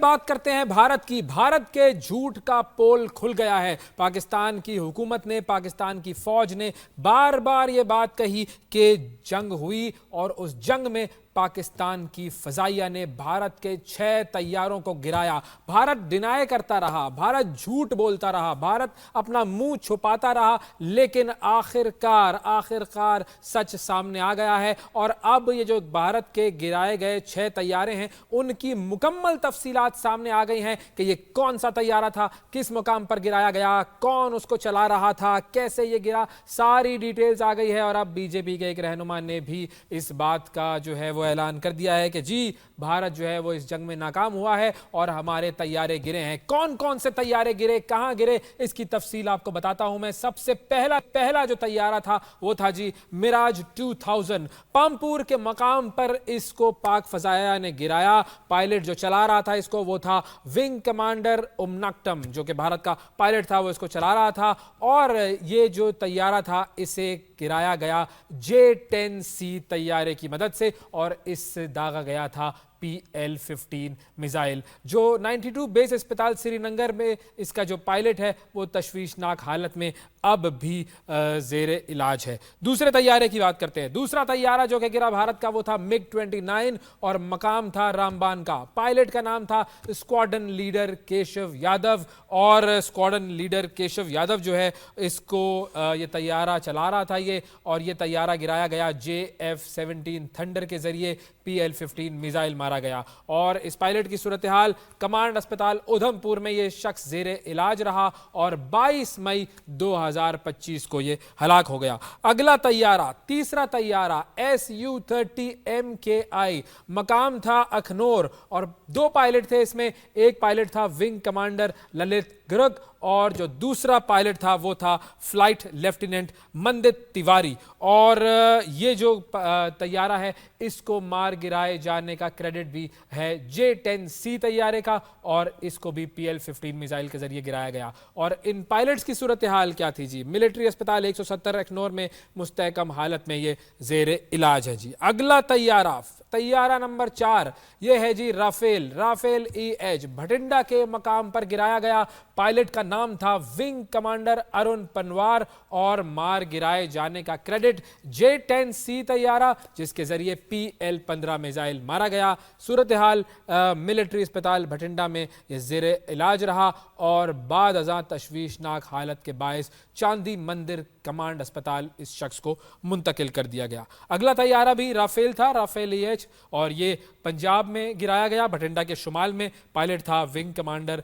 بات کرتے ہیں بھارت کی۔ بھارت کے جھوٹ کا پول کھل گیا ہے۔ پاکستان کی حکومت نے، پاکستان کی فوج نے بار بار یہ بات کہی کہ جنگ ہوئی اور اس جنگ میں پاکستان کی فضائیہ نے بھارت کے 6 طیاروں کو گرایا۔ بھارت ڈینائی کرتا رہا، بھارت جھوٹ بولتا رہا، بھارت اپنا منہ چھپاتا رہا، لیکن آخر کار سچ سامنے آ گیا ہے۔ اور اب یہ جو بھارت کے گرائے گئے 6 طیارے ہیں ان کی مکمل تفصیلات سامنے آ گئی ہیں کہ یہ کون سا طیارہ تھا، کس مقام پر گرایا گیا، کون اس کو چلا رہا تھا، کیسے یہ گرا، ساری ڈیٹیلز آ گئی ہے۔ اور اب بی جے پی کے ایک رہنما نے بھی اس بات کا جو ہے وہ اعلان کر دیا ہے کہ جی بھارت جو ہے وہ اس جنگ میں ناکام ہوا ہے اور ہمارے طیارے گرے ہیں۔ کون کون سے طیارے گرے، کہاں گرے، اس کی تفصیل آپ کو بتاتا ہوں میں۔ سب سے پہلا جو طیارہ تھا وہ تھا جی میراج 2000۔ پامپور کے مقام پر اس کو پاک فضائیہ نے گرایا۔ پائلٹ جو چلا رہا تھا اس کو وہ تھا ونگ کمانڈر امنکٹم، جو کہ بھارت کا پائلٹ تھا، وہ اس کو چلا رہا تھا۔ اور یہ جو طیارہ تھا اسے گرایا گیا J-10C طیارے کی مدد سے، اور اس سے داغا گیا تھا PL-15 میزائل، جو 92 بیس اسپتال سری نگر میں اس کا جو پائلٹ ہے وہ تشویشناک حالت میں اب بھی زیر علاج ہے۔ دوسرے طیارے کی بات کرتے ہیں۔ دوسرا طیارہ جو کہ گرا بھارت کا وہ تھا MiG-29 اور مقام تھا رامبان کا۔ پائلٹ کا نام تھا اسکواڈرن لیڈر کیشو یادو، اور اسکواڈرن لیڈر کیشو یادو جو ہے اس کو یہ طیارہ چلا رہا تھا اور یہ طیارہ گرایا گیا JF-17 تھنڈر کے ذریعے PL-15 میزائل مارا گیا۔ اور اس پائلٹ کی صورتحال کمانڈ اسپتال ادھم پور میں یہ شخص زیر علاج رہا اور 22 مئی 2025 کو یہ ہلاک ہو گیا۔ اگلا طیارہ، تیسرا طیارہ Su-30 MKI، مقام تھا اکھنور، اور 2 پائلٹ تھے اس میں۔ ایک پائلٹ تھا ونگ کمانڈر للت گرگ، اور جو دوسرا پائلٹ تھا وہ تھا فلائٹ لیفٹیننٹ مندت تیواری۔ اور یہ جو طیارہ ہے اس کو مار گرائے جانے کا کریڈٹ بھی ہے J-10C طیارے کا، اور اس کو بھی PL-15 میزائل کے ذریعے گرایا گیا۔ اور ان پائلٹس کی صورتحال کیا تھی جی؟ ملٹری اسپتال 170 اکھنور میں مستحکم حالت میں یہ زیر علاج ہے جی۔ اگلا طیارہ نمبر 4 یہ ہے جی رافیل EH، بھٹنڈا کے مقام پر گرایا گیا۔ پائلٹ کا نام تھا ونگ کمانڈر ارون پنوار، اور مار گرائے جانے کا کریڈٹ J-10C طیارہ جس کے ذریعے PL-15 میزائل مارا گیا۔ صورتحال ملٹری اسپتال بھٹنڈا میں یہ زیر علاج رہا، اور بعد ازاں تشویشناک حالت کے باعث چاندی مندر کمانڈ اسپتال اس شخص کو منتقل کر دیا گیا۔ اگلا طیارہ بھی رافیل تھا، رافیل EH، اور یہ پنجاب میں گرایا گیا، بھٹنڈا کے شمال میں۔ پائلٹ تھا ونگ کمانڈر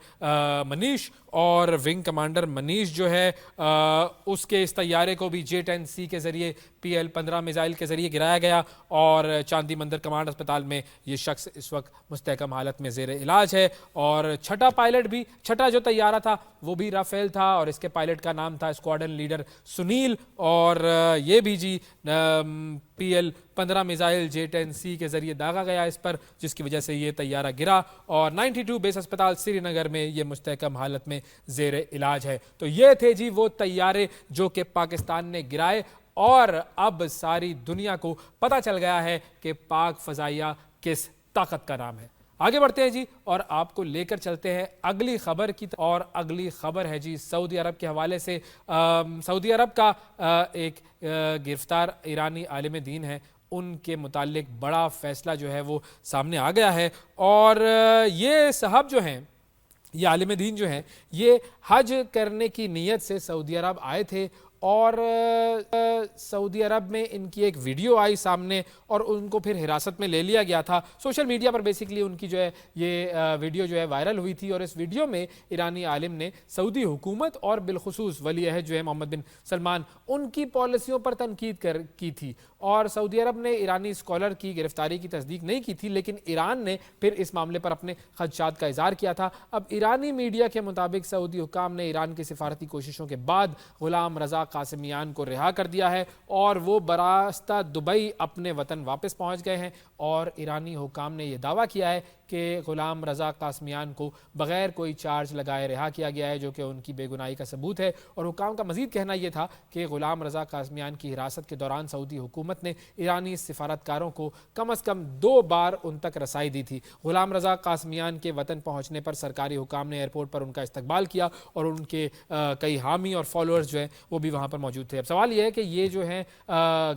منیش، اور ونگ کمانڈر منیش جو ہے اس کے اس طیارے کو بھی J-10C کے ذریعے PL-15 میزائل کے ذریعے گرایا گیا، اور چاندی مندر کمانڈ اسپتال میں یہ شخص اس وقت مستحکم حالت میں زیر علاج ہے۔ اور چھٹا جو طیارہ تھا وہ بھی رافیل تھا، اور اس کے پائلٹ کا نام تھا اسکواڈرن لیڈر سنیل، اور یہ بھی جی PL-15 میزائل J-10C کے ذریعے داغا گیا اس پر، جس کی وجہ سے یہ طیارہ گرا، اور 92 بیس اسپتال سری نگر میں یہ مستحکم حالت میں زیر علاج ہے۔ تو یہ تھے جی وہ طیارے جو کہ پاکستان نے گرائے، اور اب ساری دنیا کو پتہ چل گیا ہے کہ پاک فضائیہ کس طاقت کا نام ہے۔ آگے بڑھتے ہیں جی، اور آپ کو لے کر چلتے ہیں اگلی خبر کی، اور اگلی خبر ہے جی سعودی عرب کے حوالے سے۔ سعودی عرب کا ایک گرفتار ایرانی عالم دین ہے، ان کے متعلق بڑا فیصلہ جو ہے وہ سامنے آ گیا ہے۔ اور یہ صاحب جو ہیں، یہ عالم دین جو ہیں، یہ حج کرنے کی نیت سے سعودی عرب آئے تھے، اور سعودی عرب میں ان کی ایک ویڈیو آئی سامنے، اور ان کو پھر حراست میں لے لیا گیا تھا۔ سوشل میڈیا پر بیسیکلی ان کی جو ہے یہ ویڈیو جو ہے وائرل ہوئی تھی، اور اس ویڈیو میں ایرانی عالم نے سعودی حکومت اور بالخصوص ولی عہد جو ہے محمد بن سلمان، ان کی پالیسیوں پر تنقید کی تھی۔ اور سعودی عرب نے ایرانی اسکالر کی گرفتاری کی تصدیق نہیں کی تھی، لیکن ایران نے پھر اس معاملے پر اپنے خدشات کا اظہار کیا تھا۔ اب ایرانی میڈیا کے مطابق سعودی حکام نے ایران کی سفارتی کوششوں کے بعد غلام رضا قاسمیان کو رہا کر دیا ہے اور وہ براستہ دبئی اپنے وطن واپس پہنچ گئے ہیں، اور ایرانی حکام نے یہ دعویٰ کیا ہے کہ غلام رضا قاسمیان کو بغیر کوئی چارج لگائے رہا کیا گیا ہے، جو کہ ان کی بے گناہی کا ثبوت ہے۔ اور حکام کا مزید کہنا یہ تھا کہ غلام رضا قاسمیان کی حراست کے دوران سعودی حکومت نے ایرانی سفارتکاروں کو کم از کم 2 بار ان تک رسائی دی تھی۔ غلام رضا قاسمیان کے وطن پہنچنے پر سرکاری حکام نے ایئرپورٹ پر ان کا استقبال کیا اور ان کے کئی حامی اور فالوورز جو ہیں وہ بھی وہاں پر موجود تھے۔ اب سوال یہ ہے کہ یہ جو ہیں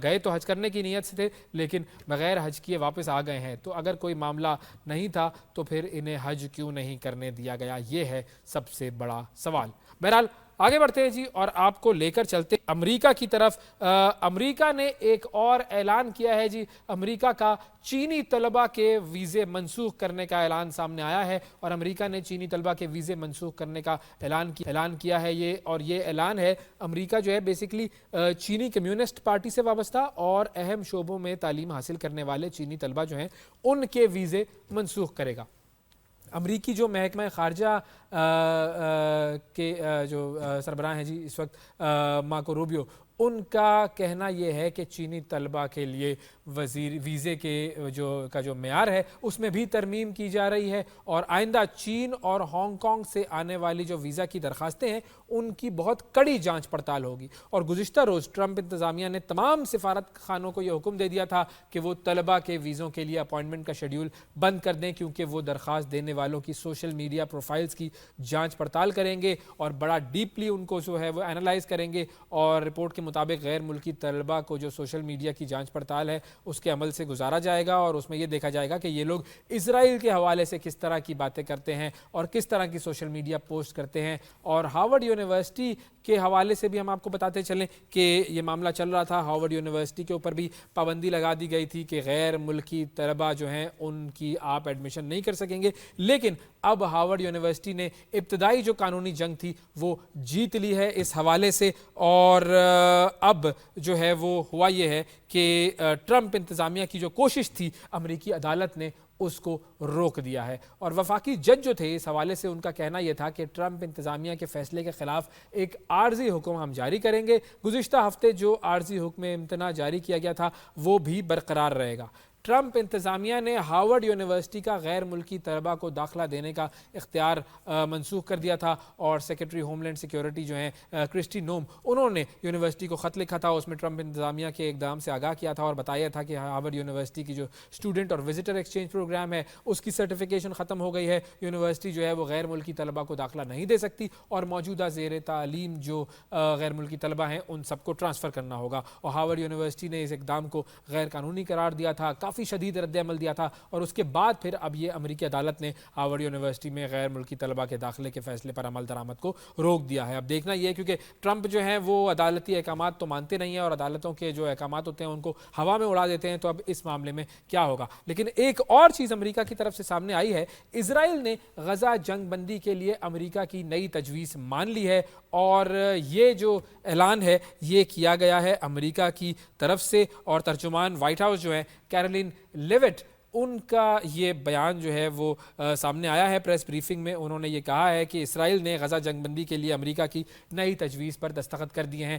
گئے تو حج کرنے کی نیت سے تھے، لیکن بغیر حج کیے واپس آ گئے ہیں، تو اگر کوئی معاملہ نہیں تھا تو پھر انہیں حج کیوں نہیں کرنے دیا گیا؟ یہ ہے سب سے بڑا سوال۔ بہرحال آگے بڑھتے ہیں جی، اور آپ کو لے کر چلتے امریکہ کی طرف۔ امریکہ نے ایک اور اعلان کیا ہے جی۔ امریکہ کا چینی طلبہ کے ویزے منسوخ کرنے کا اعلان سامنے آیا ہے، اور امریکہ نے چینی طلبہ کے ویزے منسوخ کرنے کا اعلان کیا ہے یہ اعلان ہے امریکہ جو ہے بیسیکلی چینی کمیونسٹ پارٹی سے وابستہ اور اہم شعبوں میں تعلیم حاصل کرنے والے چینی طلبہ جو ہیں ان کے ویزے منسوخ کرے گا۔ امریکی جو محکمہ خارجہ کے جو سربراہ ہیں جی اس وقت مارکو روبیو، ان کا کہنا یہ ہے کہ چینی طلبہ کے لیے ویزے کے جو معیار ہے اس میں بھی ترمیم کی جا رہی ہے، اور آئندہ چین اور ہانگ کانگ سے آنے والی جو ویزا کی درخواستیں ہیں ان کی بہت کڑی جانچ پڑتال ہوگی۔ اور گزشتہ روز ٹرمپ انتظامیہ نے تمام سفارت خانوں کو یہ حکم دے دیا تھا کہ وہ طلبہ کے ویزوں کے لیے اپائنٹمنٹ کا شیڈیول بند کر دیں، کیونکہ وہ درخواست دینے والوں کی سوشل میڈیا پروفائلز کی جانچ پڑتال کریں گے اور بڑا ڈیپلی ان کو جو ہے وہ اینالائز کریں گے، اور رپورٹ کے مطابق غیر ملکی طلبہ کو جو سوشل میڈیا کی جانچ پڑتال ہے اس کے عمل سے گزارا جائے گا، اور اس میں یہ دیکھا جائے گا کہ یہ لوگ اسرائیل کے حوالے سے کس طرح کی باتیں کرتے ہیں اور کس طرح کی سوشل میڈیا پوسٹ کرتے ہیں۔ اور ہارورڈ یونیورسٹی کے حوالے سے بھی ہم آپ کو بتاتے چلیں کہ یہ معاملہ چل رہا تھا، ہارورڈ یونیورسٹی کے اوپر بھی پابندی لگا دی گئی تھی کہ غیر ملکی طلبہ جو ہیں ان کی آپ ایڈمیشن نہیں کر سکیں گے، لیکن اب ہارورڈ یونیورسٹی نے ابتدائی جو قانونی جنگ تھی وہ جیت لی ہے اس حوالے سے، اور اب جو ہے وہ ہوا یہ ہے کہ ٹرمپ انتظامیہ کی جو کوشش تھی امریکی عدالت نے اس کو روک دیا ہے۔ اور وفاقی جج جو تھے اس حوالے سے ان کا کہنا یہ تھا کہ ٹرمپ انتظامیہ کے فیصلے کے خلاف ایک عارضی حکم ہم جاری کریں گے۔ گزشتہ ہفتے جو عارضی حکم امتناع جاری کیا گیا تھا وہ بھی برقرار رہے گا۔ ٹرمپ انتظامیہ نے ہارورڈ یونیورسٹی کا غیر ملکی طلبہ کو داخلہ دینے کا اختیار منسوخ کر دیا تھا، اور سیکرٹری ہوم لینڈ سیکیورٹی جو ہیں کرسٹی نوم، انہوں نے یونیورسٹی کو خط لکھا تھا، اس میں ٹرمپ انتظامیہ کے اقدام سے آگاہ کیا تھا اور بتایا تھا کہ ہارورڈ یونیورسٹی کی جو اسٹوڈنٹ اور وزٹر ایکسچینج پروگرام ہے اس کی سرٹیفیکیشن ختم ہو گئی ہے، یونیورسٹی جو ہے وہ غیر ملکی طلبہ کو داخلہ نہیں دے سکتی، اور موجودہ زیر تعلیم جو غیر ملکی طلبہ ہیں ان سب کو ٹرانسفر کرنا ہوگا۔ اور ہارورڈ یونیورسٹی نے اس اقدام کو غیر قانونی قرار دیا تھا، کافی شدید رد عمل دیا تھا، اور اس کے بعد پھر اب یہ امریکی عدالت نے ہارورڈ یونیورسٹی میں غیر ملکی طلبہ کے داخلے کے فیصلے پر عمل درآمد کو روک دیا ہے۔ اب دیکھنا یہ ہے کیونکہ ٹرمپ جو ہیں وہ عدالتی احکامات تو مانتے نہیں ہیں، اور عدالتوں کے جو احکامات ہوتے ہیں ان کو ہوا میں اڑا دیتے ہیں، تو اب اس معاملے میں کیا ہوگا۔ لیکن ایک اور چیز امریکہ کی طرف سے سامنے آئی ہے، اسرائیل نے غزہ جنگ بندی کے لیے امریکہ کی نئی تجویز مان لی ہے، اور یہ جو اعلان ہے یہ کیا گیا ہے امریکہ کی طرف سے، اور ترجمان وائٹ ہاؤس جو ہے کیرولین لیوٹ، ان کا یہ بیان جو ہے وہ سامنے آیا ہے پریس بریفنگ میں۔ انہوں نے یہ کہا ہے کہ اسرائیل نے غزہ جنگ بندی کے لیے امریکہ کی نئی تجویز پر دستخط کر دیے ہیں،